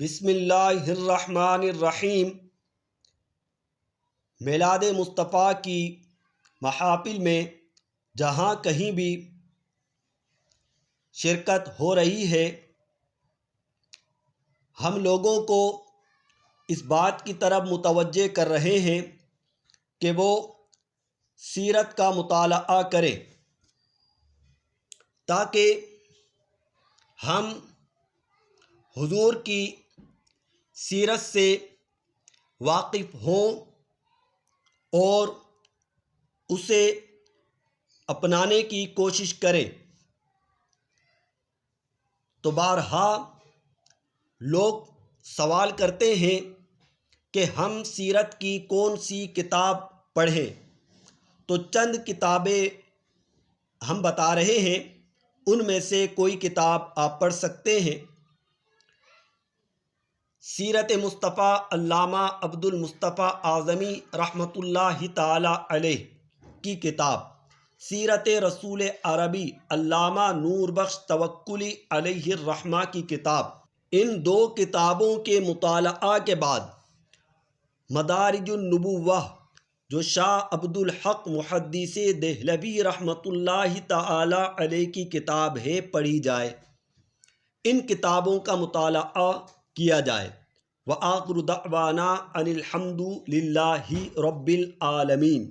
بسم اللہ الرحمن الرحیم۔ میلاد مصطفیٰ کی محافل میں جہاں کہیں بھی شرکت ہو رہی ہے، ہم لوگوں کو اس بات کی طرف متوجہ کر رہے ہیں کہ وہ سیرت کا مطالعہ کریں تاکہ ہم حضور کی سیرت سے واقف ہوں اور اسے اپنانے کی کوشش کریں۔ تو بارہا لوگ سوال کرتے ہیں کہ ہم سیرت کی کون سی کتاب پڑھیں، تو چند کتابیں ہم بتا رہے ہیں، ان میں سے کوئی کتاب آپ پڑھ سکتے ہیں۔ سیرت مصطفیٰ علامہ عبد المصطفیٰ اعظمی رحمۃ اللہ تعالی علیہ کی کتاب، سیرت رسول عربی علامہ نور بخش توکلی علیہ الرحمہ کی کتاب۔ ان دو کتابوں کے مطالعہ کے بعد مدارج النبوہ جو شاہ عبد الحق محدث دہلوی رحمۃ اللہ تعالی علیہ کی کتاب ہے پڑھی جائے، ان کتابوں کا مطالعہ کیا جائے۔ وآخر دعوانا ان الحمد للہ رب العالمین۔